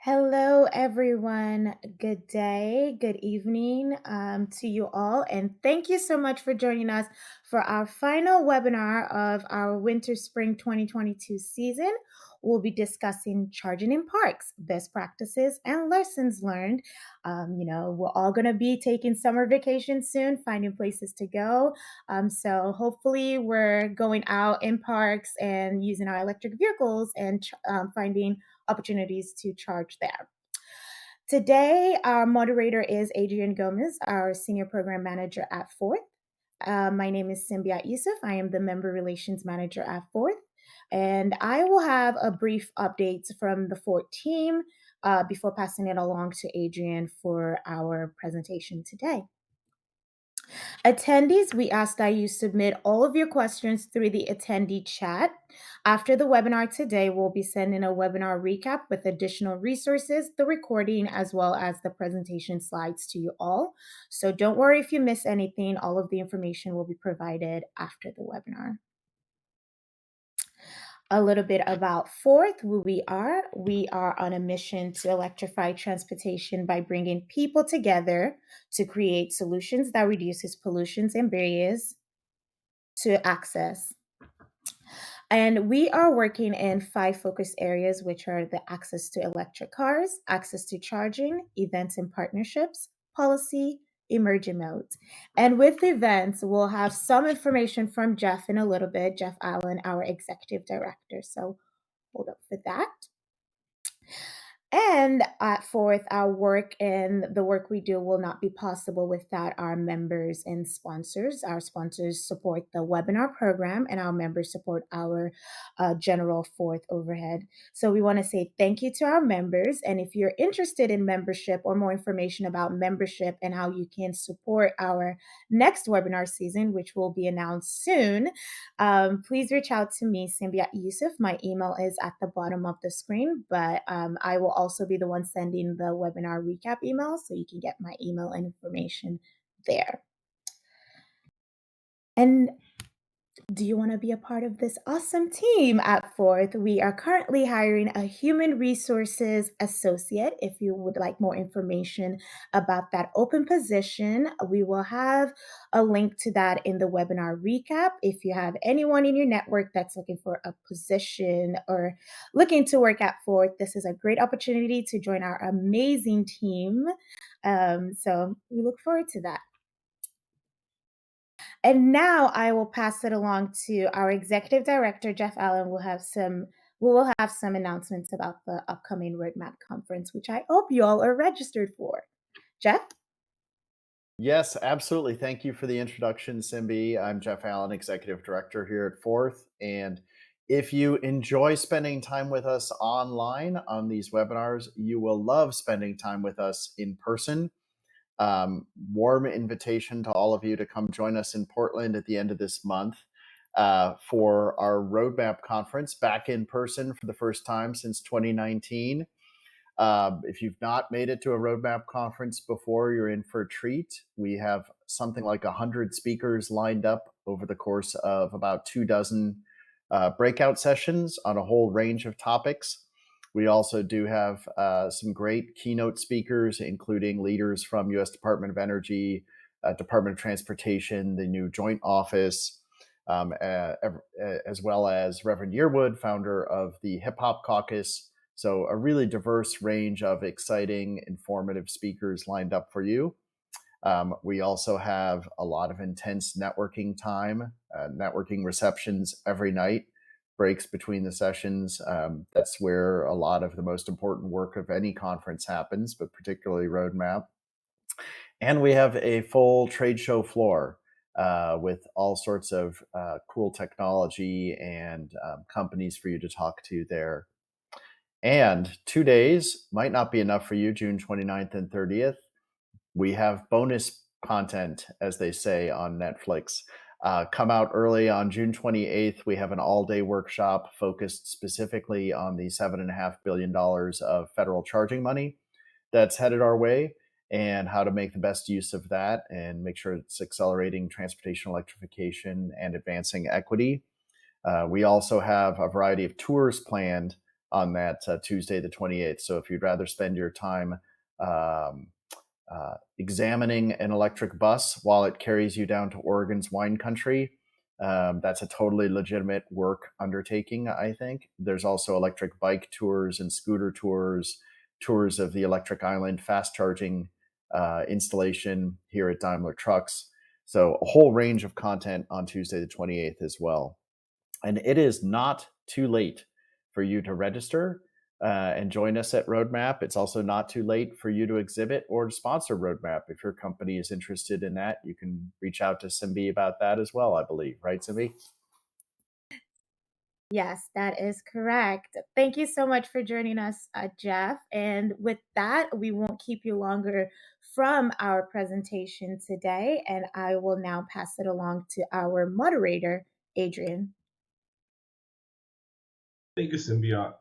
Hello, everyone. Good day, good evening to you all. And thank you so much for joining us for our final webinar of our Winter Spring 2022 season. We'll be discussing charging in parks, best practices, and lessons learned. We're all going to be taking summer vacation soon, finding places to go. So hopefully, we're going out in parks and using our electric vehicles and finding opportunities to charge there. Today, our moderator is Adrian Gomez, our Senior Program Manager at Fourth. My name is Simbiat Yusuf. I am the Member Relations Manager at Fourth. And I will have a brief update from the Fourth team before passing it along to Adrian for our presentation today. Attendees, we ask that you submit all of your questions through the attendee chat. After the webinar today, we'll be sending a webinar recap with additional resources, the recording, as well as the presentation slides to you all. So don't worry if you miss anything. All of the information will be provided after the webinar. A little bit about Fourth, who we are. We are on a mission to electrify transportation by bringing people together to create solutions that reduces pollutions and barriers to access. And we are working in 5 focus areas, which are the access to electric cars, access to charging, events and partnerships, policy, emerging modes. And with events, we'll have some information from Jeff in a little bit, Jeff Allen, our executive director. So hold up for that. And at Fourth, our work and the work we do will not be possible without our members and sponsors. Our sponsors support the webinar program, and our members support our general Fourth overhead. So we want to say thank you to our members. And if you're interested in membership or more information about membership and how you can support our next webinar season, which will be announced soon, please reach out to me, Simbiat Yusuf. My email is at the bottom of the screen, but I will also be the one sending the webinar recap email, so you can get my email and information there. And do you want to be a part of this awesome team at Fourth? We are currently hiring a human resources associate. If you would like more information about that open position, we will have a link to that in the webinar recap. If you have anyone in your network that's looking for a position or looking to work at Fourth, this is a great opportunity to join our amazing team. So we look forward to that. And now I will pass it along to our executive director, Jeff Allen. We will have some announcements about the upcoming Roadmap Conference, which I hope you all are registered for. Jeff? Yes, absolutely. Thank you for the introduction, Simbi. I'm Jeff Allen, Executive Director here at Fourth. And if you enjoy spending time with us online on these webinars, you will love spending time with us in person. Warm invitation to all of you to come join us in Portland at the end of this month for our Roadmap Conference, back in person for the first time since 2019. If you've not made it to a Roadmap conference before, you're in for a treat. We have something like 100 speakers lined up over the course of about 24 breakout sessions on a whole range of topics. We also do have some great keynote speakers, including leaders from U.S. Department of Energy, Department of Transportation, the new Joint Office, as well as Reverend Yearwood, founder of the Hip Hop Caucus. So a really diverse range of exciting, informative speakers lined up for you. We also have a lot of intense networking time, networking receptions every night, breaks between the sessions. That's where a lot of the most important work of any conference happens, but particularly Roadmap. And we have a full trade show floor with all sorts of cool technology and companies for you to talk to there. And 2 days might not be enough for you, June 29th and 30th. We have bonus content, as they say on Netflix. Come out early on June 28th. We have an all-day workshop focused specifically on the $7.5 billion of federal charging money that's headed our way and how to make the best use of that and make sure it's accelerating transportation electrification and advancing equity. We also have a variety of tours planned on that Tuesday, the 28th. So if you'd rather spend your time um, examining an electric bus while it carries you down to Oregon's wine country, that's a totally legitimate work undertaking, I think. There's also electric bike tours and scooter tours, tours of the Electric Island fast charging installation here at Daimler Trucks. So a whole range of content on Tuesday, the 28th as well. And it is not too late for you to register and join us at Roadmap. It's also not too late for you to exhibit or to sponsor Roadmap. If your company is interested in that, you can reach out to Simbi about that as well, I believe. Right, Simbi? Yes, that is correct. Thank you so much for joining us, Jeff. And with that, we won't keep you longer from our presentation today. And I will now pass it along to our moderator, Adrian. Thank you, Symbiote.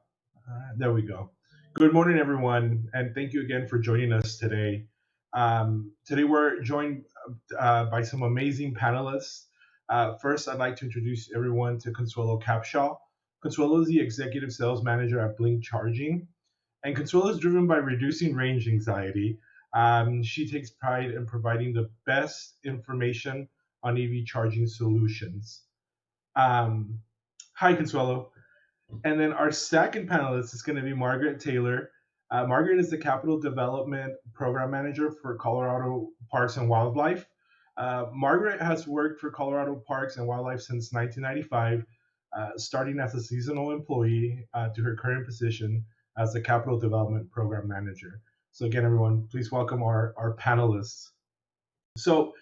There we go. Good morning, everyone, and thank you again for joining us today. Today we're joined by some amazing panelists. First, I'd like to introduce everyone to Conseulo Capshaw. Conseulo is the executive sales manager at Blink Charging, and Conseulo is driven by reducing range anxiety. She takes pride in providing the best information on EV charging solutions. Hi, Consuelo. And then our second panelist is going to be Margaret Taylor. Margaret is the Capital Development Program Manager for Colorado Parks and Wildlife. Margaret has worked for Colorado Parks and Wildlife since 1995, starting as a seasonal employee to her current position as the Capital Development Program Manager. So again, everyone, please welcome our panelists. So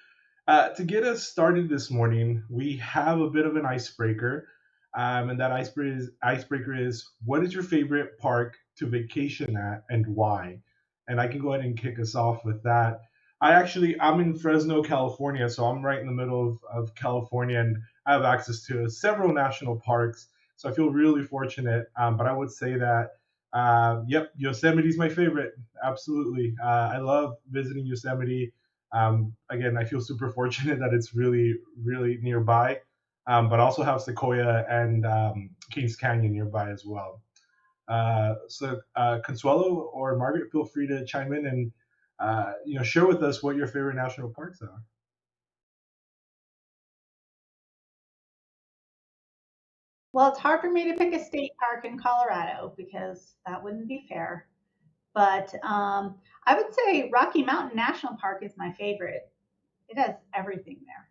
to get us started this morning, we have a bit of an icebreaker. And that icebreaker is, what is your favorite park to vacation at and why? And I can go ahead and kick us off with that. I'm in Fresno, California, so I'm right in the middle of California, and I have access to several national parks. So I feel really fortunate. But I would say that, yep, Yosemite's my favorite. Absolutely. I love visiting Yosemite. Again, I feel super fortunate that it's really, really nearby, but also have Sequoia and Kings Canyon nearby as well. Consuelo or Margaret, feel free to chime in and share with us what your favorite national parks are. Well, it's hard for me to pick a state park in Colorado because that wouldn't be fair. But I would say Rocky Mountain National Park is my favorite. It has everything there.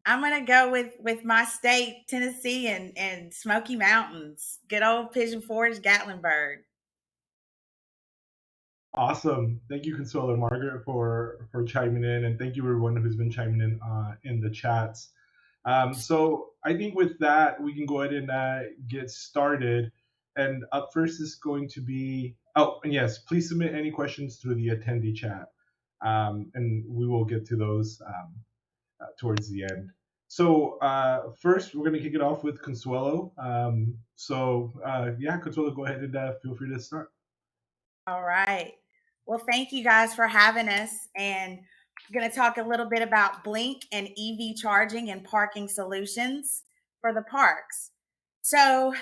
I'm gonna go with my state, Tennessee, and Smoky Mountains. Good old Pigeon Forge, Gatlinburg. Awesome. Thank you, Consuelo and Margaret, for chiming in, and thank you everyone who's been chiming in the chats. So I think with that, we can go ahead and get started. And up first is going to be, oh, and yes, please submit any questions through the attendee chat. And we will get to those towards the end. So first, we're going to kick it off with Consuelo. Yeah, Consuelo, go ahead and feel free to start. All right. Well, thank you guys for having us. And I'm going to talk a little bit about Blink and EV charging and parking solutions for the parks. So,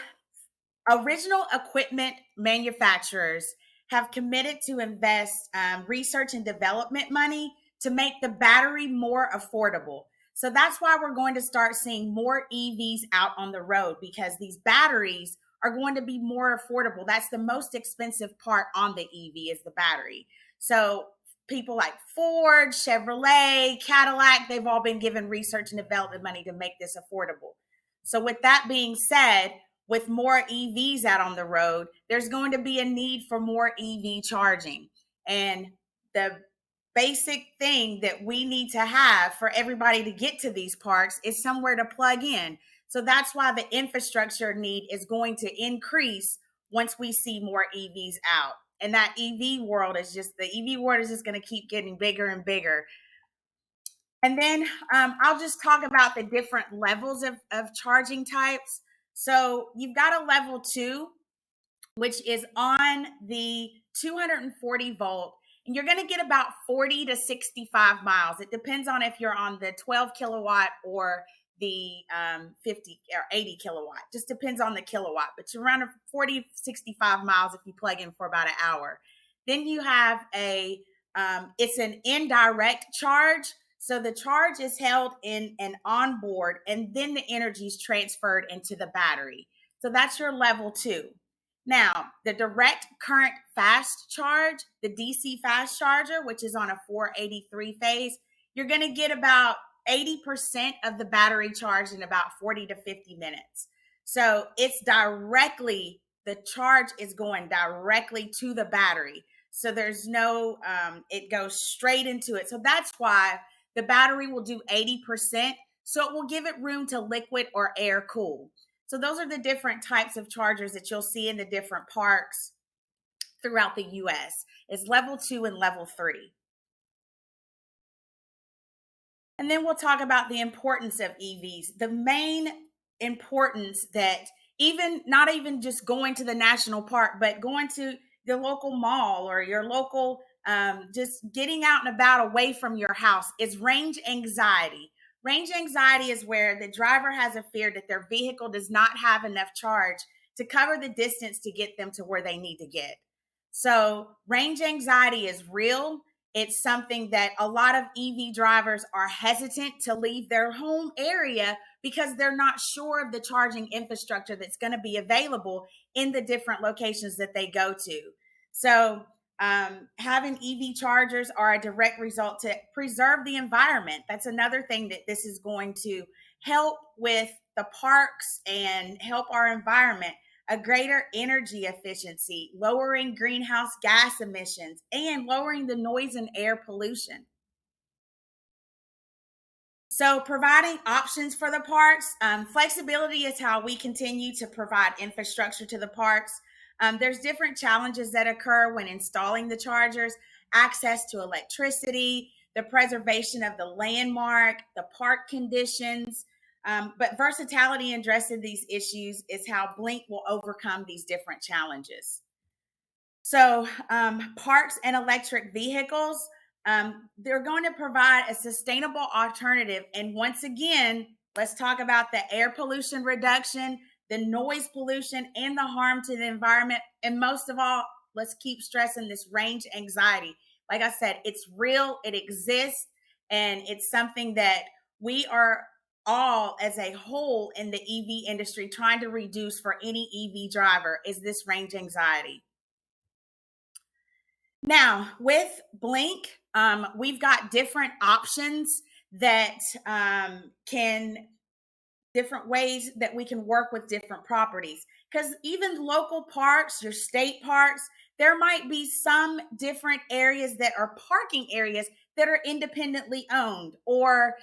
original equipment manufacturers have committed to invest research and development money to make the battery more affordable. So that's why we're going to start seeing more EVs out on the road, because these batteries are going to be more affordable. That's the most expensive part on the EV, is the battery. So people like Ford, Chevrolet, Cadillac, they've all been given research and development money to make this affordable. So with that being said, with more EVs out on the road, there's going to be a need for more EV charging. And the basic thing that we need to have for everybody to get to these parks is somewhere to plug in. So that's why the infrastructure need is going to increase once we see more EVs out. And that EV world is just going to keep getting bigger and bigger. And then I'll just talk about the different levels of charging types. So you've got a level 2, which is on the 240 volt, and you're going to get about 40 to 65 miles. It depends on if you're on the 12 kilowatt or the 50 or 80 kilowatt. Just depends on the kilowatt, but you're around 40, 65 miles if you plug in for about an hour. Then you have it's an indirect charge. So the charge is held in an onboard, and then the energy is transferred into the battery. So that's your level 2. Now, the direct current fast charge, the DC fast charger, which is on a 483 phase, you're going to get about 80% of the battery charged in about 40 to 50 minutes. So it's the charge is going directly to the battery. So there's no, it goes straight into it. So that's why the battery will do 80%. So it will give it room to liquid or air cool. So those are the different types of chargers that you'll see in the different parks throughout the US. It's level 2 and level 3. And then we'll talk about the importance of EVs. The main importance that not even just going to the national park, but going to the local mall or your local, just getting out and about away from your house is range anxiety. Range anxiety is where the driver has a fear that their vehicle does not have enough charge to cover the distance to get them to where they need to get. So range anxiety is real. It's something that a lot of EV drivers are hesitant to leave their home area because they're not sure of the charging infrastructure that's going to be available in the different locations that they go to. So having EV chargers are a direct result to preserve the environment. That's another thing that this is going to help with the parks and help our environment. A greater energy efficiency, lowering greenhouse gas emissions, and lowering the noise and air pollution. So providing options for the parks, flexibility is how we continue to provide infrastructure to the parks. There's different challenges that occur when installing the chargers: access to electricity, the preservation of the landmark, the park conditions. But versatility in addressing these issues is how Blink will overcome these different challenges. So parks and electric vehicles, they're going to provide a sustainable alternative. And once again, let's talk about the air pollution reduction, the noise pollution, and the harm to the environment. And most of all, let's keep stressing this range anxiety. Like I said, it's real, it exists, and it's something that we are all as a whole in the EV industry trying to reduce for any EV driver is this range anxiety. Now, with Blink, we've got different options that different ways that we can work with different properties. Because even local parks, your state parks, there might be some different areas that are parking areas that are independently owned, or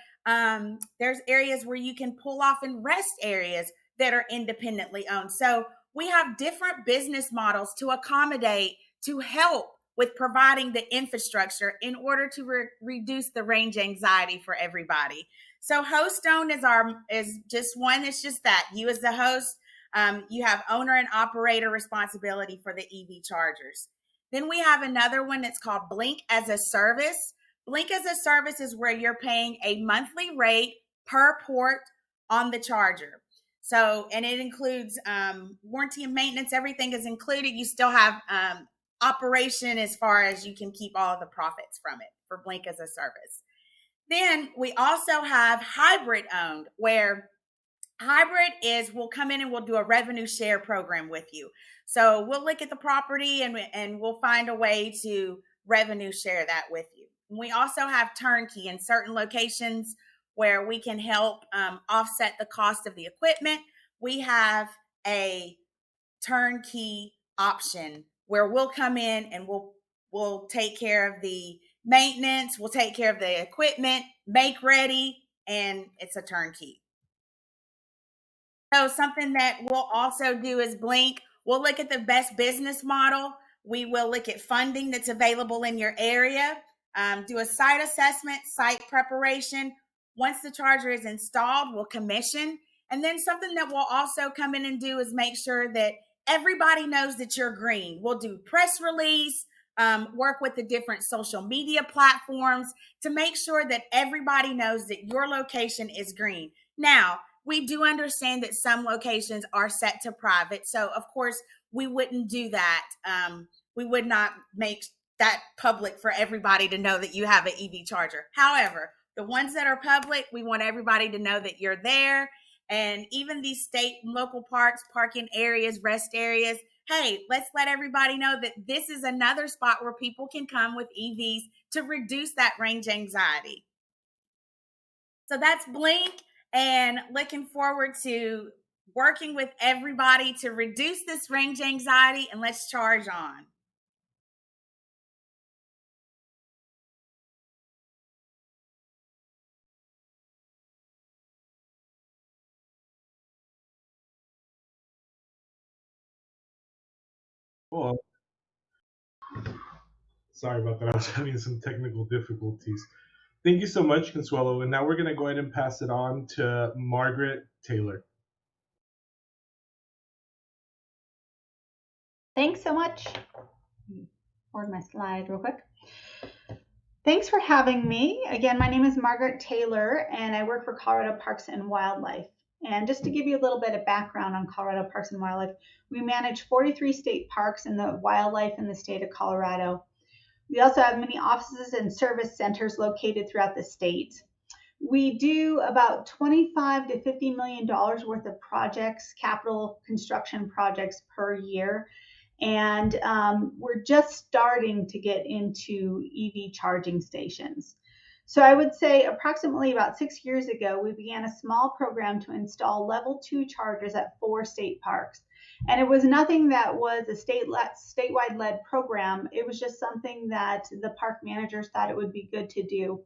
there's areas where you can pull off and rest areas that are independently owned. So we have different business models to accommodate, to help with providing the infrastructure in order to reduce the range anxiety for everybody. So host owned is just one. It's just that you as the host, you have owner and operator responsibility for the EV chargers. Then we have another one that's called Blink as a Service. Blink as a Service is where you're paying a monthly rate per port on the charger. So, and it includes warranty and maintenance. Everything is included. You still have operation as far as you can keep all of the profits from it for Blink as a Service. Then we also have hybrid owned, where hybrid is we'll come in and we'll do a revenue share program with you. So we'll look at the property and we'll find a way to revenue share that with you. We also have turnkey in certain locations where we can help offset the cost of the equipment. We have a turnkey option where we'll come in and we'll take care of the maintenance, we'll take care of the equipment, make ready, and it's a turnkey. So something that we'll also do is Blink. We'll look at the best business model. We will look at funding that's available in your area, do a site assessment, site preparation. Once the charger is installed, we'll commission. And then something that we'll also come in and do is make sure that everybody knows that you're green. We'll do press release, work with the different social media platforms to make sure that everybody knows that your location is green. Now, we do understand that some locations are set to private. So, of course, we wouldn't do that. We would not make that public for everybody to know that you have an EV charger. However, the ones that are public, we want everybody to know that you're there. And even these state and local parks, parking areas, rest areas, hey, let's let everybody know that this is another spot where people can come with EVs to reduce that range anxiety. So that's Blink, and looking forward to working with everybody to reduce this range anxiety, and let's charge on. Well, sorry about that. I was having some technical difficulties. Thank you so much, Consuelo. And now we're going to go ahead and pass it on to Margaret Taylor. Thanks so much. Forward my slide real quick. Thanks for having me. Again, my name is Margaret Taylor, and I work for Colorado Parks and Wildlife. And just to give you a little bit of background on Colorado Parks and Wildlife, we manage 43 state parks and the wildlife in the state of Colorado. We also have many offices and service centers located throughout the state. We do about $25 to $50 million worth of projects, capital construction projects per year. And we're just starting to get into EV charging stations. So I would say approximately about 6 years ago, we began a small program to install level 2 chargers at 4 state parks. And it was nothing that was a statewide led program. It was just something that the park managers thought it would be good to do.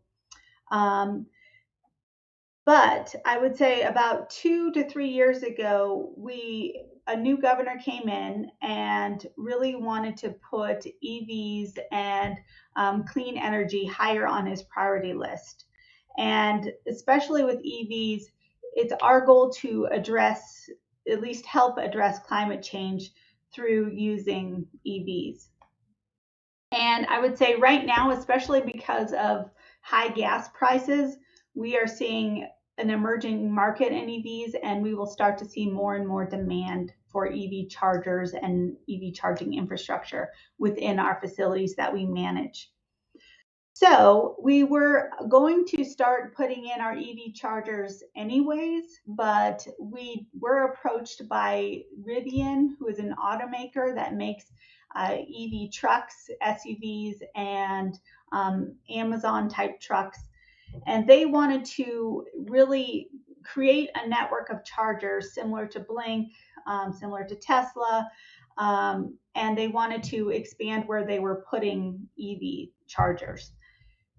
But I would say about 2 to 3 years ago, a new governor came in and really wanted to put EVs and clean energy higher on his priority list. And especially with EVs, it's our goal to at least help address climate change through using EVs. And I would say right now, especially because of high gas prices, we are seeing an emerging market in EVs, and we will start to see more and more demand for EV chargers and EV charging infrastructure within our facilities that we manage. So we were going to start putting in our EV chargers anyways, but we were approached by Rivian, who is an automaker that makes EV trucks, SUVs, and Amazon type trucks. And they wanted to really create a network of chargers similar to Blink, similar to Tesla, and they wanted to expand where they were putting EV chargers.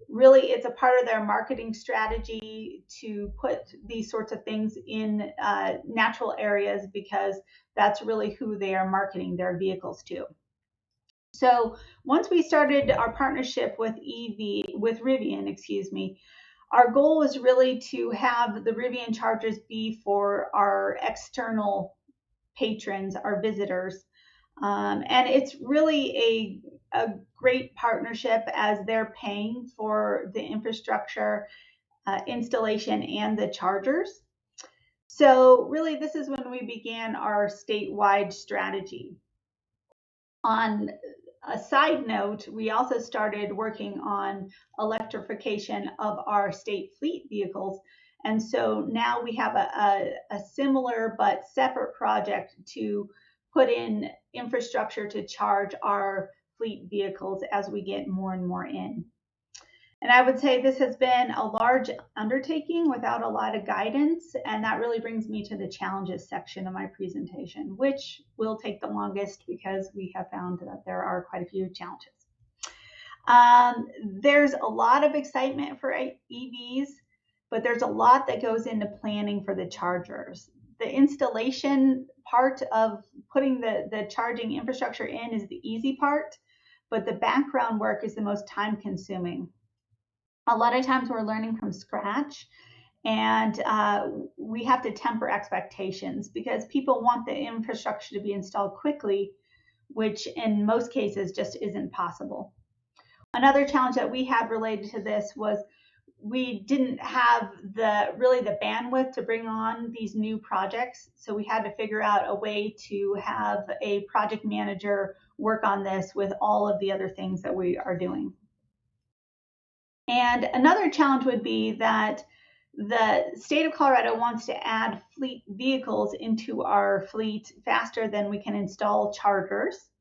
Really, it's a part of their marketing strategy to put these sorts of things in natural areas because that's really who they are marketing their vehicles to. So once we started our partnership with Rivian, our goal was really to have the Rivian chargers be for our external patrons, our visitors. And it's really a great partnership as they're paying for the infrastructure, installation, and the chargers. So really, this is when we began our statewide strategy. On a side note, we also started working on electrification of our state fleet vehicles. And so now we have a similar but separate project to put in infrastructure to charge our fleet vehicles as we get more and more in. And I would say this has been a large undertaking without a lot of guidance, and that really brings me to the challenges section of my presentation, which will take the longest because we have found that there are quite a few challenges. There's a lot of excitement for EVs, but there's a lot that goes into planning for the chargers. The installation part of putting the charging infrastructure in is the easy part, but the background work is the most time consuming. A lot of times we're learning from scratch, and we have to temper expectations because people want the infrastructure to be installed quickly, which in most cases just isn't possible. Another challenge that we had related to this was we didn't have the bandwidth to bring on these new projects. So we had to figure out a way to have a project manager work on this with all of the other things that we are doing. And another challenge would be that the state of Colorado wants to add fleet vehicles into our fleet faster than we can install chargers.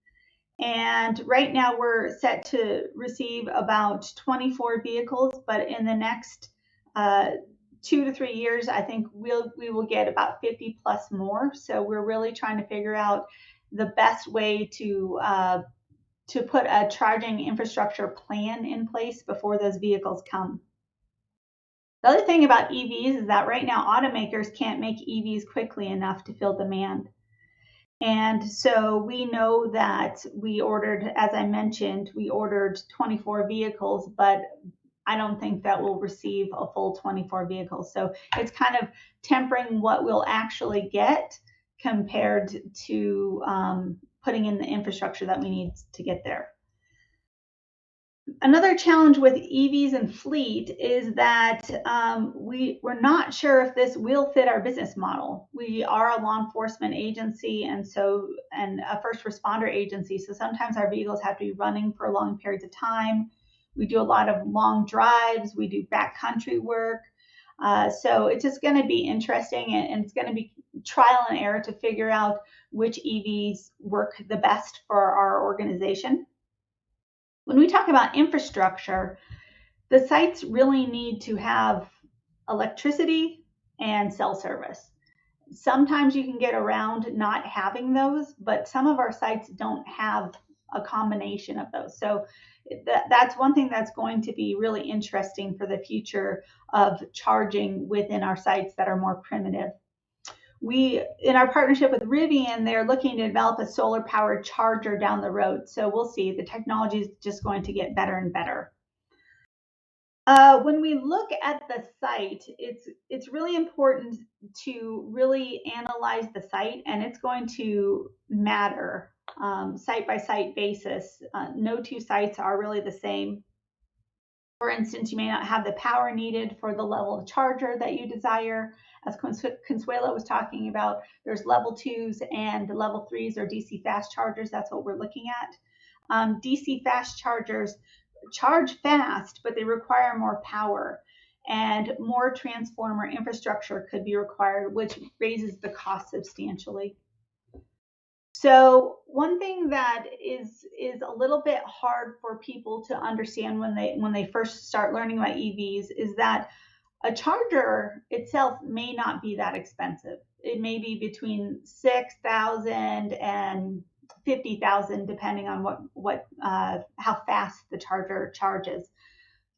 And right now we're set to receive about 24 vehicles, but in the next 2 to 3 years, I think we will get about 50 plus more. So we're really trying to figure out the best way to put a charging infrastructure plan in place before those vehicles come. The other thing about EVs is that right now automakers can't make EVs quickly enough to fill demand. And so we know that we ordered, as I mentioned, we ordered 24 vehicles, but I don't think that we'll receive a full 24 vehicles. So it's kind of tempering what we'll actually get compared to putting in the infrastructure that we need to get there. Another challenge with EVs and fleet is that we're not sure if this will fit our business model. We are a law enforcement agency and a first responder agency. So sometimes our vehicles have to be running for long periods of time. We do a lot of long drives. We do backcountry work. So it's just going to be interesting, and it's going to be trial and error to figure out which EVs work the best for our organization. When we talk about infrastructure, the sites really need to have electricity and cell service. Sometimes you can get around not having those, but some of our sites don't have a combination of those. So that's one thing that's going to be really interesting for the future of charging within our sites that are more primitive. In our partnership with Rivian, they're looking to develop a solar powered charger down the road. So we'll see. The technology is just going to get better and better. When we look at the site, it's really important to really analyze the site, and it's going to matter site by site basis. No two sites are really the same. For instance, you may not have the power needed for the level of charger that you desire. As Conseulo was talking about, there's level 2s and level 3s or DC fast chargers. That's what we're looking at. DC fast chargers charge fast, but they require more power, and more transformer infrastructure could be required, which raises the cost substantially. So one thing that is a little bit hard for people to understand when they first start learning about EVs is that a charger itself may not be that expensive. It may be between $6,000 and $50,000, depending on how fast the charger charges.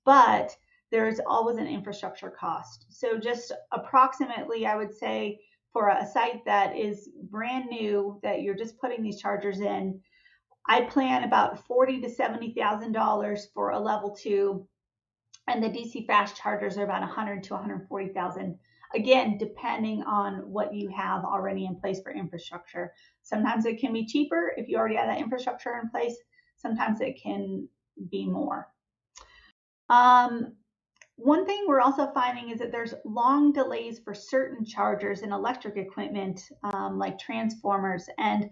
But there's always an infrastructure cost. So just approximately, I would say, for a site that is brand new, that you're just putting these chargers in, I plan about $40,000 to $70,000 for a level 2, and the DC fast chargers are about $100,000 to $140,000. Again, depending on what you have already in place for infrastructure. Sometimes it can be cheaper if you already have that infrastructure in place. Sometimes it can be more. One thing we're also finding is that there's long delays for certain chargers and electric equipment, like transformers. And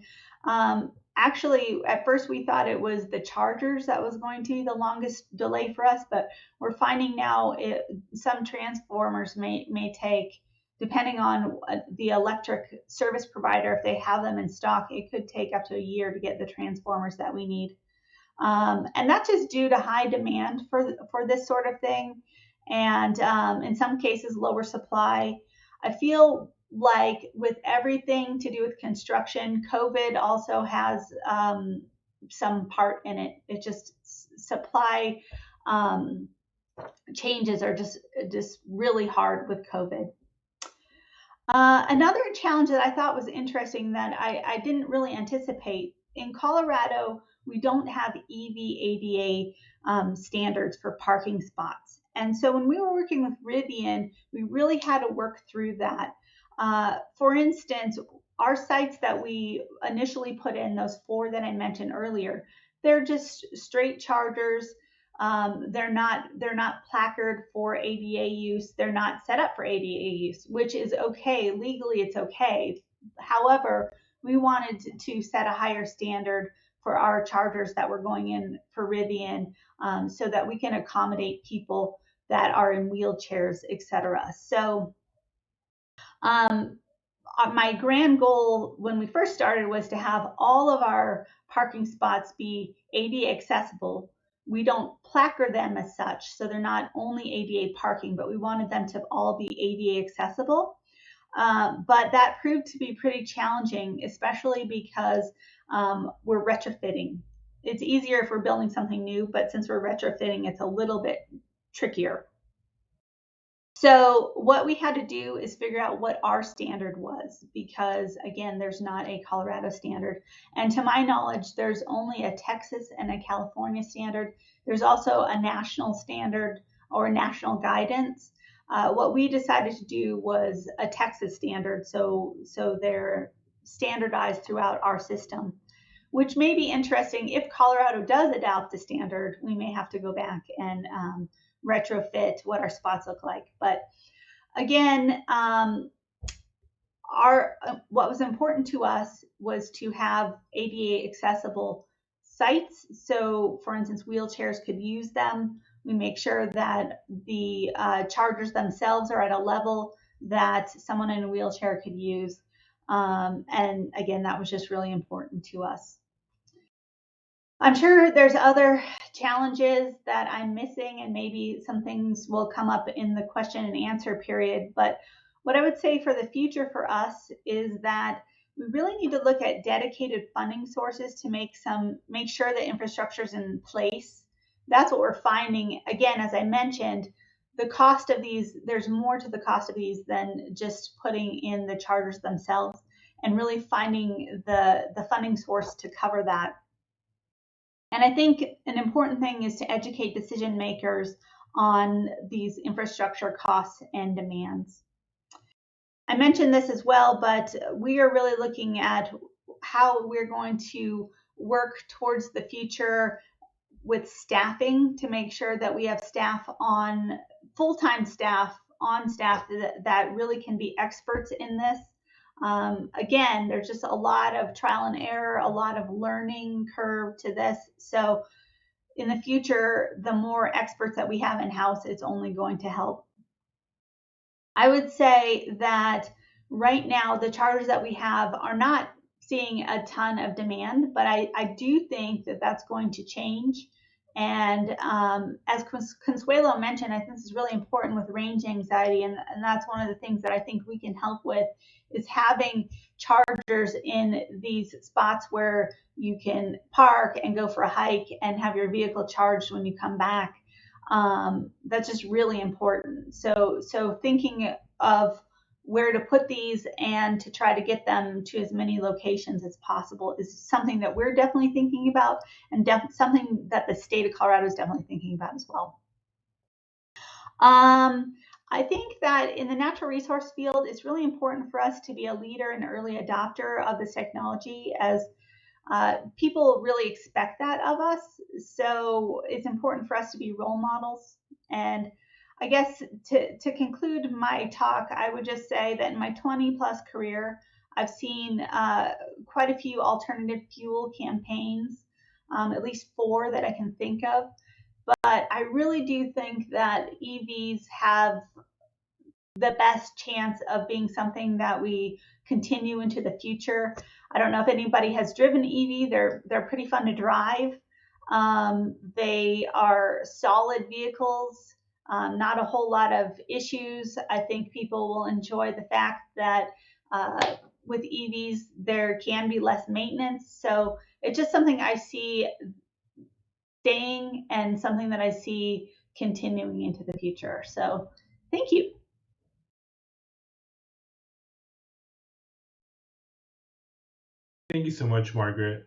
actually, at first we thought it was the chargers that was going to be the longest delay for us, but we're finding now some transformers may take, depending on the electric service provider, if they have them in stock, it could take up to a year to get the transformers that we need. And that's just due to high demand for this sort of thing. And in some cases, lower supply. I feel like with everything to do with construction, COVID also has some part in it. It just supply changes are just really hard with COVID. Another challenge that I thought was interesting that I didn't really anticipate, in Colorado, we don't have EV ADA standards for parking spots. And so when we were working with Rivian, we really had to work through that. For instance, our sites that we initially put in, those 4 that I mentioned earlier, they're just straight chargers. They're not placarded for ADA use. They're not set up for ADA use, which is okay. Legally, it's okay. However, we wanted to set a higher standard for our chargers that were going in for Rivian, so that we can accommodate people that are in wheelchairs, etc. So my grand goal when we first started was to have all of our parking spots be ADA accessible. We don't placard them as such, so they're not only ADA parking, but we wanted them to all be ADA accessible. But that proved to be pretty challenging, especially because we're retrofitting. It's easier if we're building something new, but since we're retrofitting, it's a little bit trickier. So what we had to do is figure out what our standard was, because again, there's not a Colorado standard. And to my knowledge, there's only a Texas and a California standard. There's also a national standard or national guidance. What we decided to do was a Texas standard, so they're standardized throughout our system, which may be interesting. If Colorado does adopt the standard, we may have to go back and retrofit what our spots look like. But again, what was important to us was to have ADA accessible sites. So for instance, wheelchairs could use them. We make sure that the chargers themselves are at a level that someone in a wheelchair could use. And again, that was just really important to us. I'm sure there's other challenges that I'm missing, and maybe some things will come up in the question and answer period. But what I would say for the future for us is that we really need to look at dedicated funding sources to make sure the infrastructure is in place. That's what we're finding. Again, as I mentioned, the cost of these, there's more to the cost of these than just putting in the chargers themselves, and really finding the funding source to cover that. And I think an important thing is to educate decision makers on these infrastructure costs and demands. I mentioned this as well, but we are really looking at how we're going to work towards the future with staffing to make sure that we have staff on full-time staff on staff that really can be experts in this. Again, there's just a lot of trial and error, a lot of learning curve to this. So in the future, the more experts that we have in-house, it's only going to help. I would say that right now, the chargers that we have are not seeing a ton of demand, but I do think that that's going to change. And as Conseulo mentioned, I think this is really important with range anxiety, and that's one of the things that I think we can help with, is having chargers in these spots where you can park and go for a hike and have your vehicle charged when you come back. That's just really important. So thinking of where to put these and to try to get them to as many locations as possible is something that we're definitely thinking about, and something that the state of Colorado is definitely thinking about as well. I think that in the natural resource field, it's really important for us to be a leader and early adopter of this technology, as people really expect that of us. So it's important for us to be role models. And I guess to conclude my talk, I would just say that in my 20+ career, I've seen quite a few alternative fuel campaigns, at least 4 that I can think of. But I really do think that EVs have the best chance of being something that we continue into the future. I don't know if anybody has driven EV. They're pretty fun to drive. They are solid vehicles, not a whole lot of issues. I think people will enjoy the fact that with EVs, there can be less maintenance. So it's just something I see staying and something that I see continuing into the future. So thank you. Thank you so much, Margaret.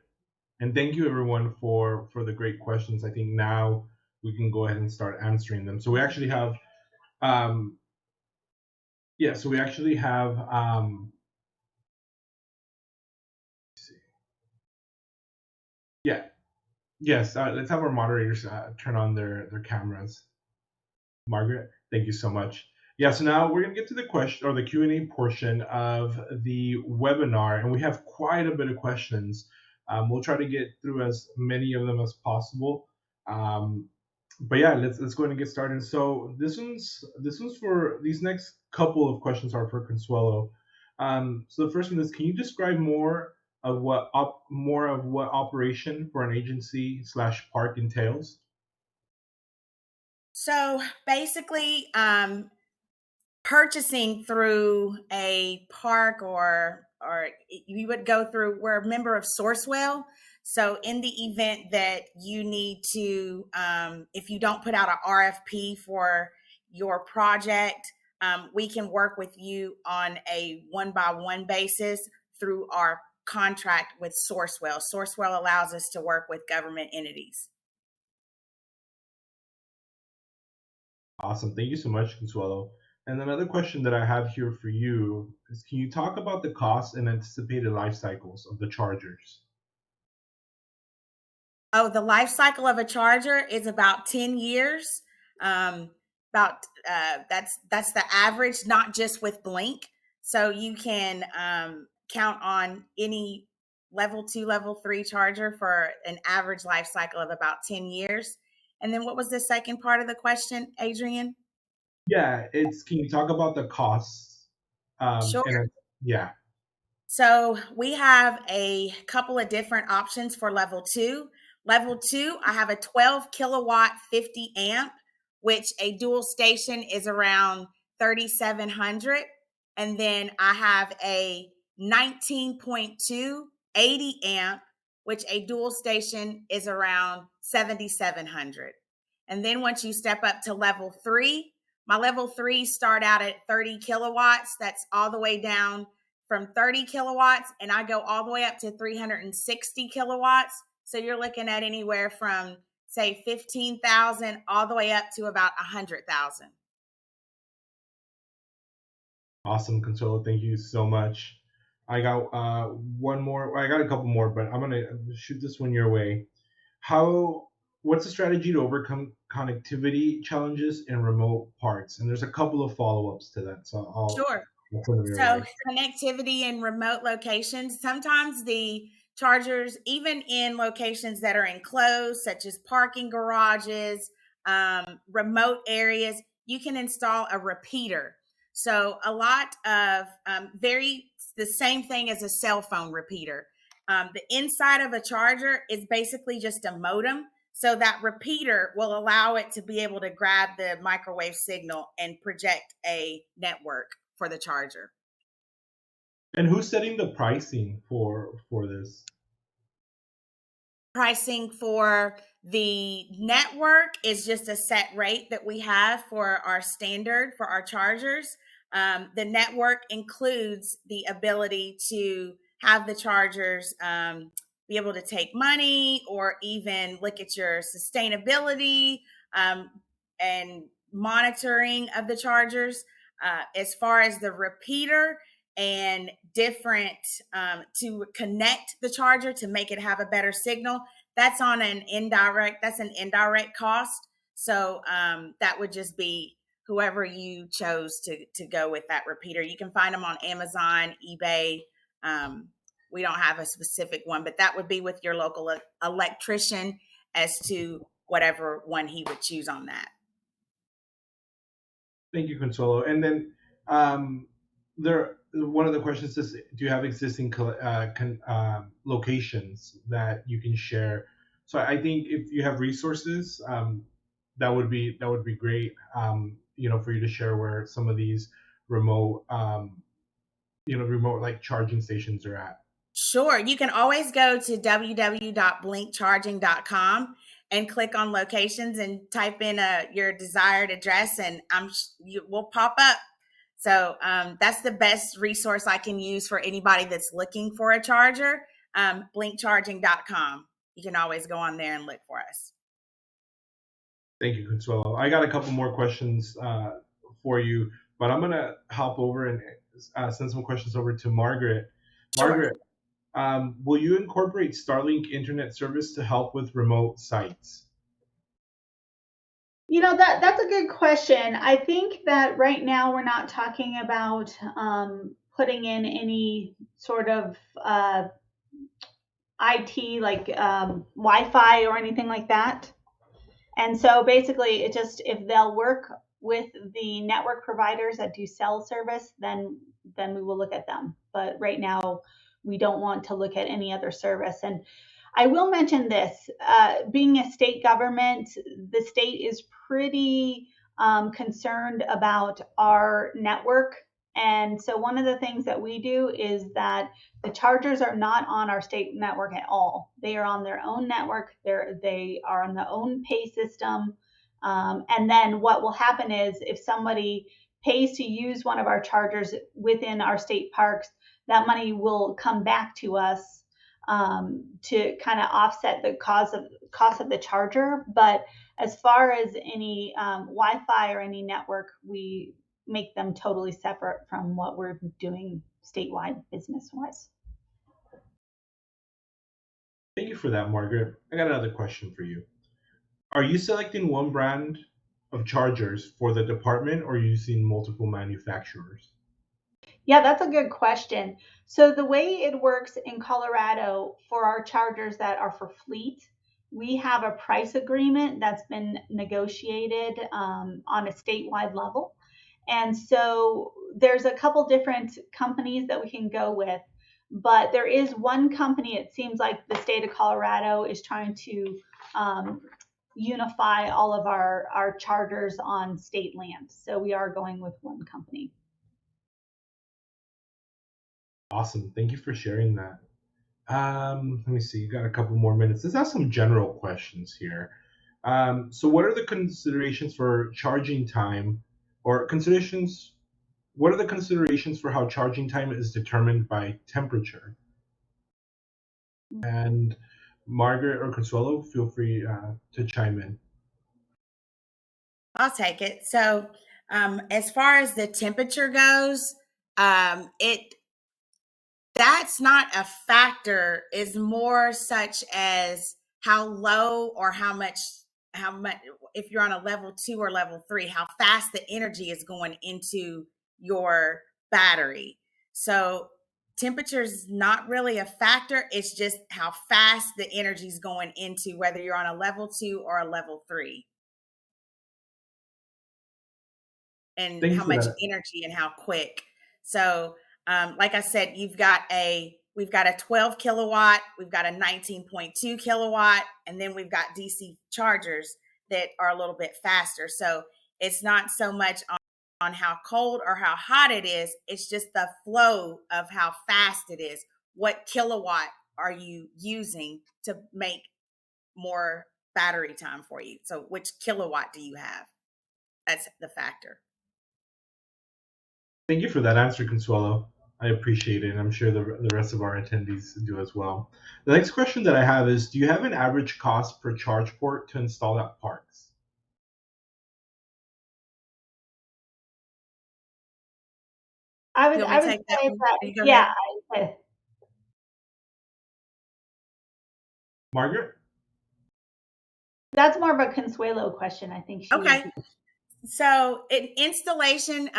And thank you everyone for the great questions. I think now we can go ahead and start answering them. So we actually have, Yes, let's have our moderators turn on their cameras. Margaret, thank you so much. Yeah, so now we're going to get to the question or the Q&A portion of the webinar, and we have quite a bit of questions. We'll try to get through as many of them as possible. But yeah, let's go ahead and get started. So this one's for these next couple of questions are for Consuelo. So the first one is, can you describe more of what operation for an agency / park entails? So basically, purchasing through a park or you would go through, we're a member of Sourcewell. So in the event that you need to, if you don't put out an RFP for your project, we can work with you on a one-by-one basis through our contract with Sourcewell. Sourcewell allows us to work with government entities. Awesome. Thank you so much, Consuelo. And another question that I have here for you is, can you talk about the costs and anticipated life cycles of the chargers? Oh, the life cycle of a charger is about 10 years. About that's the average, not just with Blink. So you can count on any level 2, level 3 charger for an average life cycle of about 10 years. And then what was the second part of the question, Adrian? Yeah, can you talk about the costs? Sure. Yeah. So we have a couple of different options for level 2. Level 2, I have a 12 kilowatt 50 amp, which a dual station is around 3,700. And then I have a 19.2 80 amp, which a dual station is around 7,700. And then once you step up to level 3, my level 3 start out at 30 kilowatts. That's all the way down from 30 kilowatts, and I go all the way up to 360 kilowatts. So you're looking at anywhere from, say, 15,000 all the way up to about 100,000. Awesome, Consuelo. Thank you so much. I got one more. I got a couple more, but I'm gonna shoot this one your way. What's the strategy to overcome connectivity challenges in remote parts? And there's a couple of follow-ups to that, so Sure. I'll send them your So way. connectivity in remote locations, sometimes the chargers, even in locations that are enclosed, such as parking garages, remote areas, you can install a repeater. So a lot of the same thing as a cell phone repeater. The inside of a charger is basically just a modem. So that repeater will allow it to be able to grab the microwave signal and project a network for the charger. And who's setting the pricing for this? Pricing for the network is just a set rate that we have for our standard for our chargers. The network includes the ability to have the chargers be able to take money or even look at your sustainability and monitoring of the chargers. As far as the repeater and different to connect the charger to make it have a better signal, that's an indirect cost. So that would just be whoever you chose to go with that repeater. You can find them on Amazon, eBay. We don't have a specific one, but that would be with your local electrician as to whatever one he would choose on that. Thank you, Consuelo. And then one of the questions is, do you have existing locations that you can share? So I think if you have resources, that would be great. For you to share where some of these remote, remote like charging stations are at. Sure. You can always go to www.blinkcharging.com and click on locations and type in your desired address, and you will pop up. So that's the best resource I can use for anybody that's looking for a charger. Blinkcharging.com. You can always go on there and look for us. Thank you, Consuelo. I got a couple more questions for you, but I'm gonna hop over and send some questions over to Margaret. Sure. Margaret, Will you incorporate Starlink internet service to help with remote sites? That's a good question. I think that right now we're not talking about putting in any sort of IT like Wi-Fi or anything like that. And so basically, it just if they'll work with the network providers that do cell service, then we will look at them. But right now, we don't want to look at any other service. And I will mention this: being a state government, the state is pretty concerned about our network. And so one of the things that we do is that the chargers are not on our state network at all. They are on their own network. They are on their own pay system. And then what will happen is if somebody pays to use one of our chargers within our state parks, that money will come back to us to kind of offset the cost of the charger. But as far as any Wi-Fi or any network, we make them totally separate from what we're doing statewide business-wise. Thank you for that, Margaret. I got another question for you. Are you selecting one brand of chargers for the department or are you using multiple manufacturers? Yeah, that's a good question. So the way it works in Colorado for our chargers that are for fleet, we have a price agreement that's been negotiated on a statewide level. And so there's a couple different companies that we can go with, but there is one company, it seems like the state of Colorado is trying to unify all of our chargers on state land. So we are going with one company. Awesome. Thank you for sharing that. Let me see. You got a couple more minutes. Let's ask some general questions here. So what are the considerations for charging time or considerations? What are the considerations for how charging time is determined by temperature? And Margaret or Conseulo, feel free to chime in. I'll take it. So as far as the temperature goes, that's not a factor. Is more such as how low or how much if you're on a level 2 or level 3, how fast the energy is going into your battery. So temperature is not really a factor. It's just how fast the energy is going into whether you're on a level 2 or a level 3. And Thank you how for much that. energy and how quick. So like I said, we've got a 12 kilowatt, we've got a 19.2 kilowatt, and then we've got DC chargers that are a little bit faster. So it's not so much on how cold or how hot it is, it's just the flow of how fast it is. What kilowatt are you using to make more battery time for you? So which kilowatt do you have? That's the factor. Thank you for that answer, Consuelo. I appreciate it, and I'm sure the rest of our attendees do as well. The next question that I have is, do you have an average cost per charge port to install at parks? I would take say that one? that, Go yeah. ahead. Margaret? That's more of a Consuelo question. I think she Okay. would be. So in installation,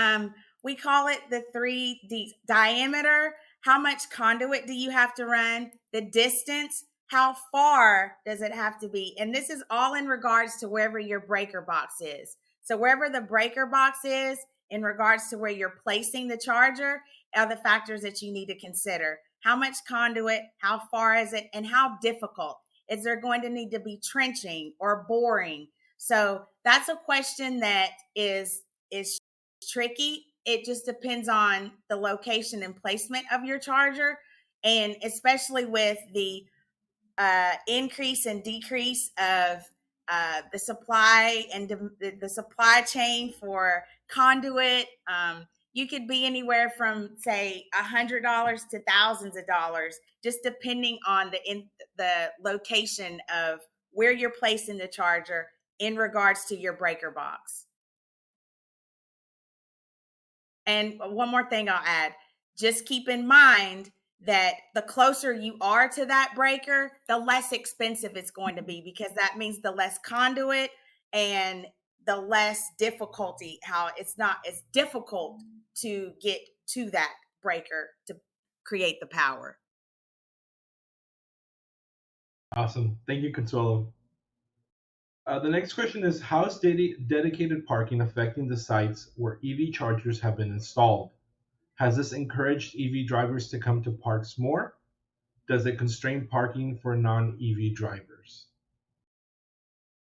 we call it the 3D diameter. How much conduit do you have to run? The distance, how far does it have to be? And this is all in regards to wherever your breaker box is. So wherever the breaker box is, in regards to where you're placing the charger, are the factors that you need to consider. How much conduit, how far is it, and how difficult? Is there going to need to be trenching or boring? So that's a question that is tricky. It just depends on the location and placement of your charger, and especially with the increase and decrease of the supply and the supply chain for conduit. You could be anywhere from say $100 to thousands of dollars, just depending on the location of where you're placing the charger in regards to your breaker box. And one more thing I'll add, just keep in mind that the closer you are to that breaker, the less expensive it's going to be, because that means the less conduit and the less difficulty, how it's not as difficult to get to that breaker to create the power. Awesome. Thank you, Consuelo. The next question is, how is dedicated parking affecting the sites where EV chargers have been installed? Has this encouraged EV drivers to come to parks more? Does it constrain parking for non-EV drivers?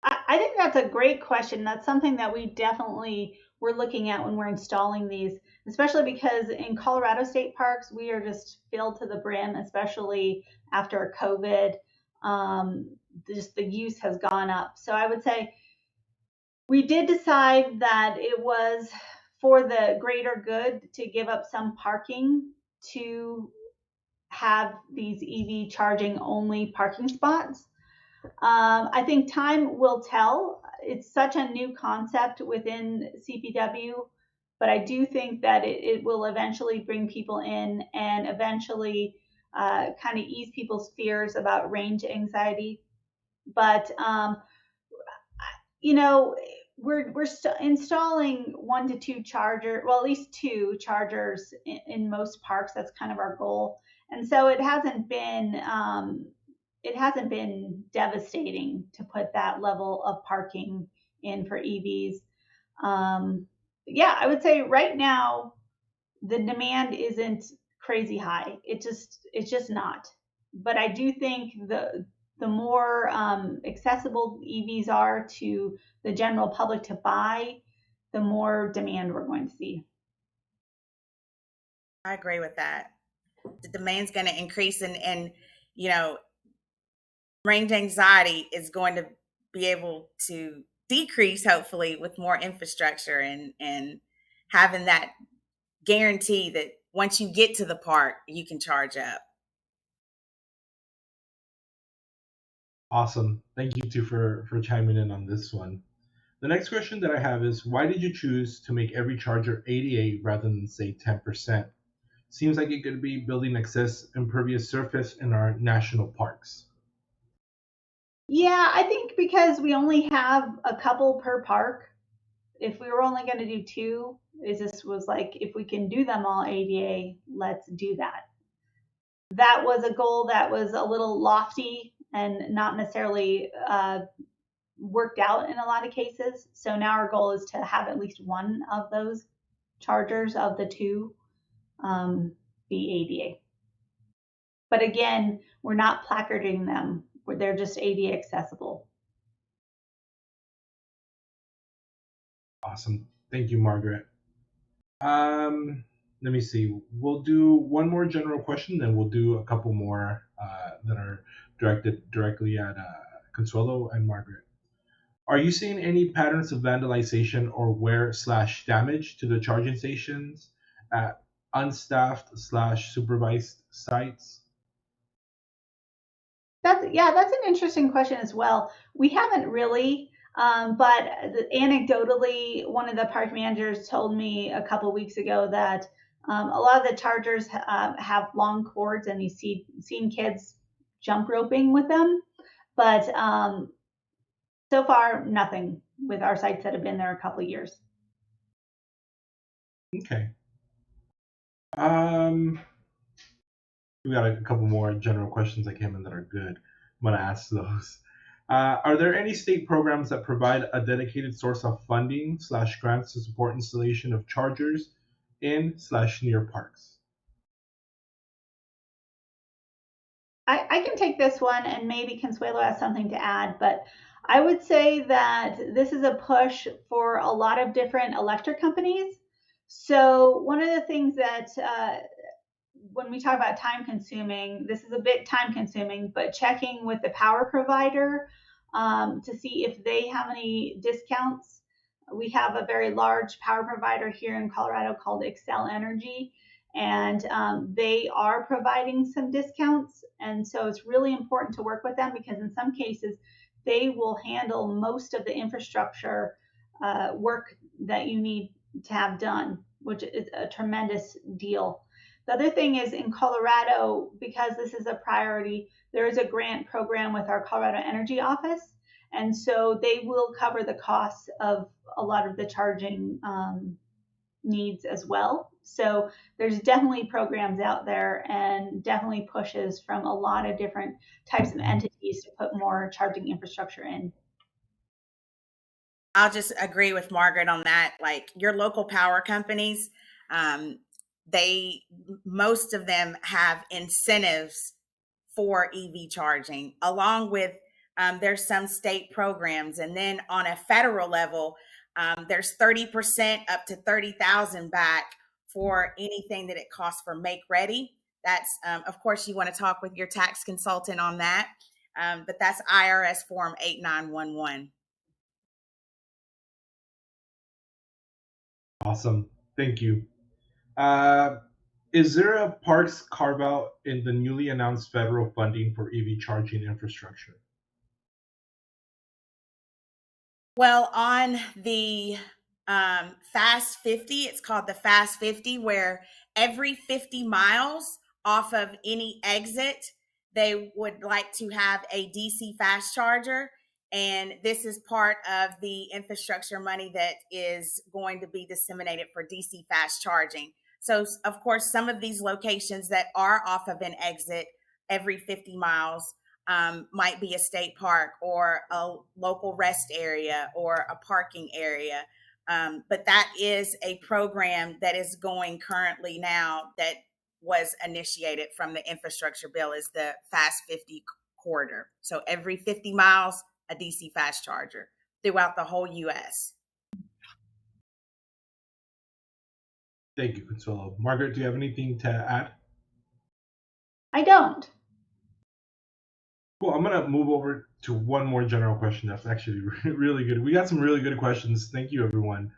I think that's a great question. That's something that we definitely were looking at when we're installing these, especially because in Colorado state parks, we are just filled to the brim, especially after COVID. Just the use has gone up. So I would say we did decide that it was for the greater good to give up some parking to have these EV charging only parking spots. I think time will tell. It's such a new concept within CPW, but I do think that it will eventually bring people in and eventually kind of ease people's fears about range anxiety. But you know, we're installing 1 to 2 charger, well, at least 2 chargers in most parks. That's kind of our goal, and so it hasn't been devastating to put that level of parking in for EVs. Yeah, I would say right now the demand isn't crazy high. It's just not. But I do think the more accessible EVs are to the general public to buy, the more demand we're going to see. I agree with that. The demand's going to increase, and you know, range anxiety is going to be able to decrease, hopefully, with more infrastructure and having that guarantee that once you get to the park, you can charge up. Awesome. Thank you too for chiming in on this one. The next question that I have is, why did you choose to make every charger ADA rather than say 10%? Seems like it could be building excess impervious surface in our national parks. Yeah, I think because we only have a couple per park. If we were only going to do 2, it just was like, if we can do them all ADA, let's do that. That was a goal that was a little lofty and not necessarily worked out in a lot of cases. So now our goal is to have at least one of those chargers of the 2 be ADA. But again, we're not placarding them. They're just ADA accessible. Awesome. Thank you, Margaret. Let me see. We'll do one more general question, then we'll do a couple more that are directed directly at Consuelo and Margaret. Are you seeing any patterns of vandalization or wear/damage to the charging stations at unstaffed/supervised sites? That's an interesting question as well. We haven't really, but anecdotally, one of the park managers told me a couple weeks ago that a lot of the chargers have long cords, and he's seen kids jump roping with them. But so far, nothing with our sites that have been there a couple of years. Okay. We got a couple more general questions that came in that are good. I'm gonna ask those. Are there any state programs that provide a dedicated source of funding/grants to support installation of chargers in/near parks? I can take this one, and maybe Consuelo has something to add, but I would say that this is a push for a lot of different electric companies. So one of the things that when we talk about time consuming, this is a bit time consuming, but checking with the power provider to see if they have any discounts. We have a very large power provider here in Colorado called Xcel Energy, and they are providing some discounts. And so it's really important to work with them, because in some cases they will handle most of the infrastructure work that you need to have done, which is a tremendous deal. The other thing is in Colorado, because this is a priority, there is a grant program with our Colorado Energy Office. And so they will cover the costs of a lot of the charging needs as well. So there's definitely programs out there and definitely pushes from a lot of different types of entities to put more charging infrastructure in. I'll just agree with Margaret on that. Like your local power companies, most of them have incentives for EV charging, along with there's some state programs, and then on a federal level, there's 30% up to 30,000 back for anything that it costs for make ready. That's of course you want to talk with your tax consultant on that, but that's IRS Form 8911. Awesome. Thank you. Is there a parks carve out in the newly announced federal funding for EV charging infrastructure? Well, on the Fast 50, it's called the Fast 50, where every 50 miles off of any exit, they would like to have a DC fast charger. And this is part of the infrastructure money that is going to be disseminated for DC fast charging. So, of course, some of these locations that are off of an exit every 50 miles might be a state park or a local rest area or a parking area. But that is a program that is going currently now that was initiated from the infrastructure bill is the Fast 50 corridor. So every 50 miles, a DC fast charger throughout the whole U.S. Thank you, Conseulo. Margaret, do you have anything to add? I don't. Cool. I'm going to move over to one more general question that's actually really good. We got some really good questions. Thank you, everyone.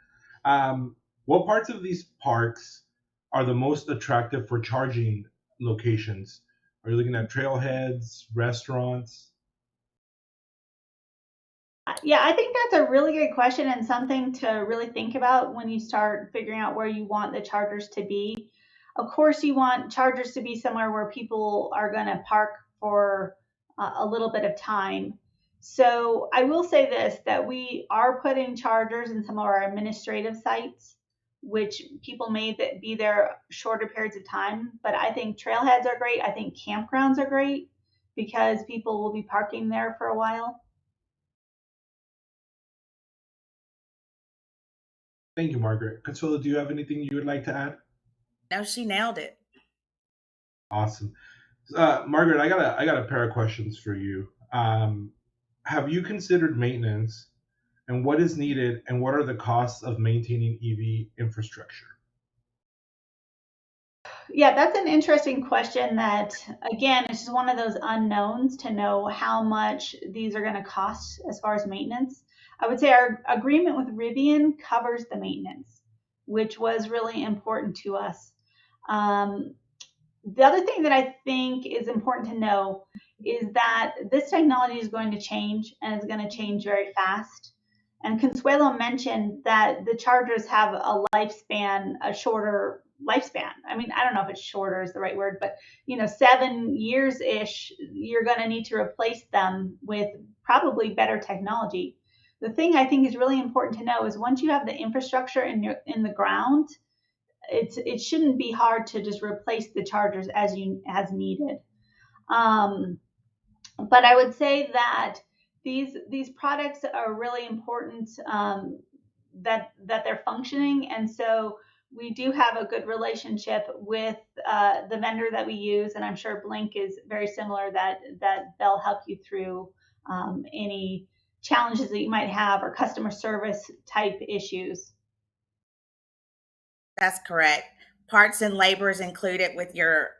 What parts of these parks are the most attractive for charging locations? Are you looking at trailheads, restaurants? Yeah, I think that's a really good question and something to really think about when you start figuring out where you want the chargers to be. Of course, you want chargers to be somewhere where people are going to park for a little bit of time. So I will say this, that we are putting chargers in some of our administrative sites, which people may be there shorter periods of time. But I think trailheads are great. I think campgrounds are great because people will be parking there for a while. Thank you, Margaret. Conseulo, do you have anything you would like to add? No, she nailed it. Awesome. Margaret, I got a pair of questions for you. Have you considered maintenance, and what is needed, and what are the costs of maintaining EV infrastructure? Yeah, that's an interesting question that, again, it's just one of those unknowns to know how much these are going to cost as far as maintenance. I would say our agreement with Rivian covers the maintenance, which was really important to us. The other thing that I think is important to know is that this technology is going to change and it's going to change very fast. And Consuelo mentioned that the chargers have a lifespan, a shorter lifespan. I mean, I don't know if it's shorter is the right word, but 7 years ish, you're going to need to replace them with probably better technology. The thing I think is really important to know is once you have the infrastructure in the ground, it shouldn't be hard to just replace the chargers as needed. But I would say that these products are really important, that they're functioning, and so we do have a good relationship with the vendor that we use, and I'm sure Blink is very similar, that they'll help you through any challenges that you might have or customer service type issues. That's correct. Parts and labor is included with your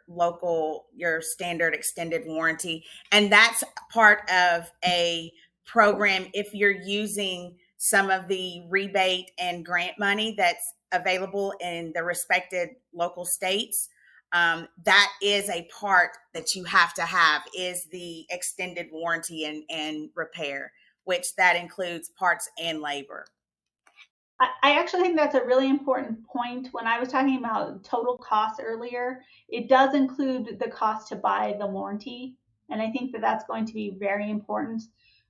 standard extended warranty. And that's part of a program if you're using some of the rebate and grant money that's available in the respected local states. That is a part that you have to have is the extended warranty and repair, which that includes parts and labor. I actually think that's a really important point. When I was talking about total cost earlier, it does include the cost to buy the warranty. And I think that that's going to be very important.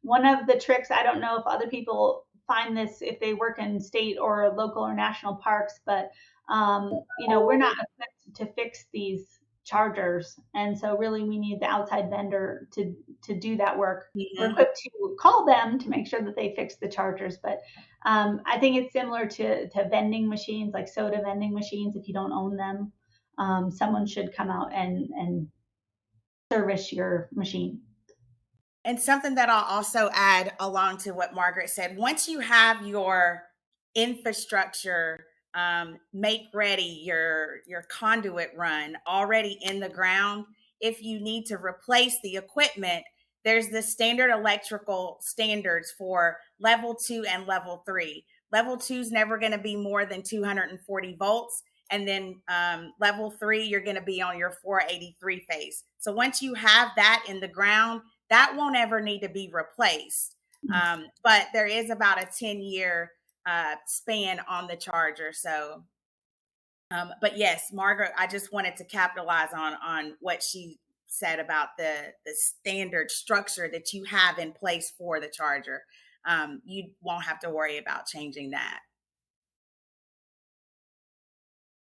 One of the tricks, I don't know if other people find this if they work in state or local or national parks, but we're not equipped to fix these chargers, and so really we need the outside vendor to do that work. We're equipped to call them to make sure that they fix the chargers, but I think it's similar to vending machines, like soda vending machines. If you don't own them, someone should come out and service your machine. And something that I'll also add along to what Margaret said, once you have your infrastructure make ready, your conduit run already in the ground, if you need to replace the equipment, there's the standard electrical standards for level 2 and level 3. Level 2 is never going to be more than 240 volts. And then level 3, you're going to be on your 483 phase. So once you have that in the ground, that won't ever need to be replaced. But there is about a 10-year span on the charger. So, but yes, Margaret, I just wanted to capitalize on what she said about the standard structure that you have in place for the charger. You won't have to worry about changing that.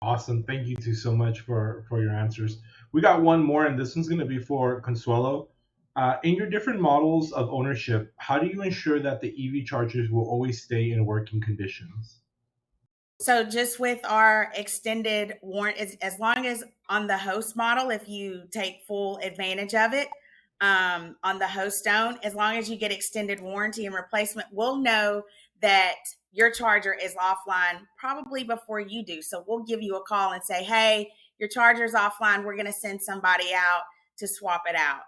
Awesome. Thank you two so much for your answers. We got one more, and this one's going to be for Consuelo. In your different models of ownership, how do you ensure that the EV chargers will always stay in working conditions? So just with our extended warranty, as long as on the host model, if you take full advantage of it, on the host stone, as long as you get extended warranty and replacement, we'll know that your charger is offline probably before you do. So we'll give you a call and say, hey, your charger's offline. We're going to send somebody out to swap it out.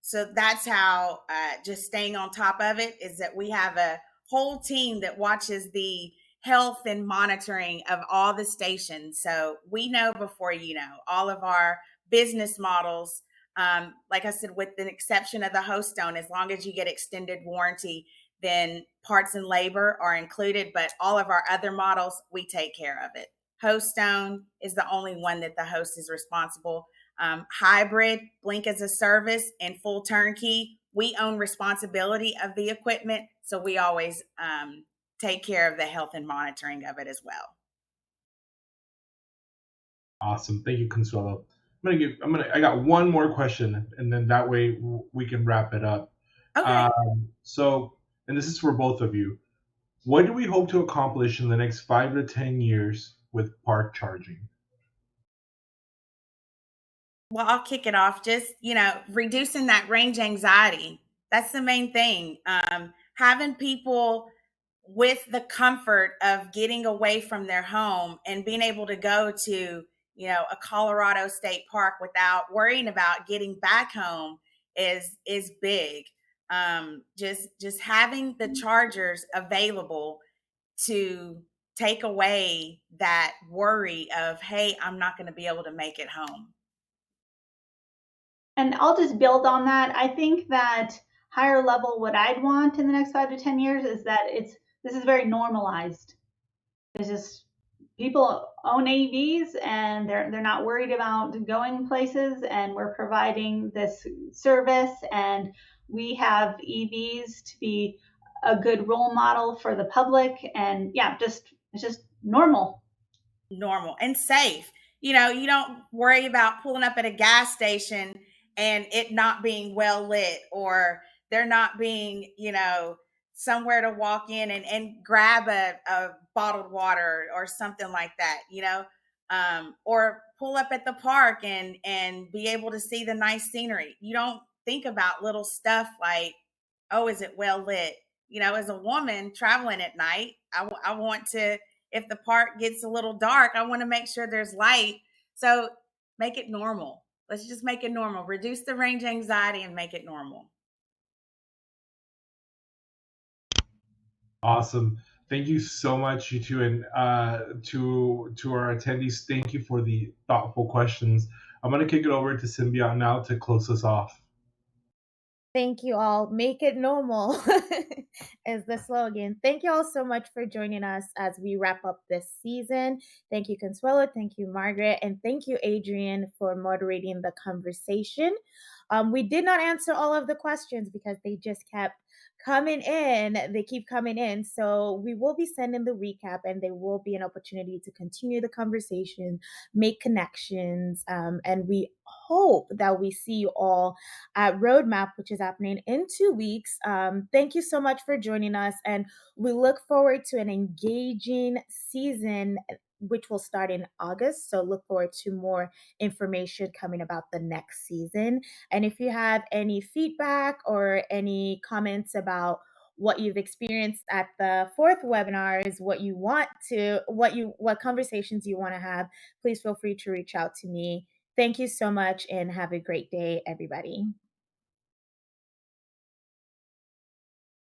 So that's how just staying on top of it is that we have a whole team that watches the health and monitoring of all the stations. So we know before you know. All of our business models, like I said, with the exception of the host stone, as long as you get extended warranty, then parts and labor are included. But all of our other models, we take care of it. Host stone is the only one that the host is responsible. Hybrid, Blink as a service, and full turnkey, we own responsibility of the equipment. So we always take care of the health and monitoring of it as well. Awesome. Thank you, Consuelo. I got one more question, and then that way we can wrap it up. Okay. And this is for both of you. What do we hope to accomplish in the next 5 to 10 years with park charging? Well, I'll kick it off. Just, reducing that range anxiety. That's the main thing. Having people with the comfort of getting away from their home and being able to go to, a Colorado state park without worrying about getting back home is big. Just having the chargers available to take away that worry of, hey, I'm not going to be able to make it home. And I'll just build on that. I think that higher level, what I'd want in the next 5 to 10 years is that this is very normalized. It's just people own AVs and they're not worried about going places, and we're providing this service, and we have EVs to be a good role model for the public, and it's just normal and safe. You don't worry about pulling up at a gas station and it not being well lit, or there not being, somewhere to walk in and grab a bottled water or something like that, or pull up at the park and be able to see the nice scenery. You don't think about little stuff like, oh, is it well lit? As a woman traveling at night, I want to, if the park gets a little dark, I want to make sure there's light. So make it normal. Let's just make it normal. Reduce the range anxiety and make it normal. Awesome. Thank you so much, you two, and to our attendees. Thank you for the thoughtful questions. I'm going to kick it over to Symbiont now to close us off. Thank you all. Make it normal is the slogan. Thank you all so much for joining us as we wrap up this season. Thank you, Consuelo. Thank you, Margaret. And thank you, Adrian, for moderating the conversation. We did not answer all of the questions because they just kept coming in. They keep coming in. So we will be sending the recap, and there will be an opportunity to continue the conversation, make connections. And we hope that we see you all at Roadmap, which is happening in 2 weeks. Thank you so much for joining us, and we look forward to an engaging season, which will start in August. So look forward to more information coming about the next season. And if you have any feedback or any comments about what you've experienced at the fourth webinar, is what conversations you want to have, please feel free to reach out to me. Thank you so much and have a great day, everybody.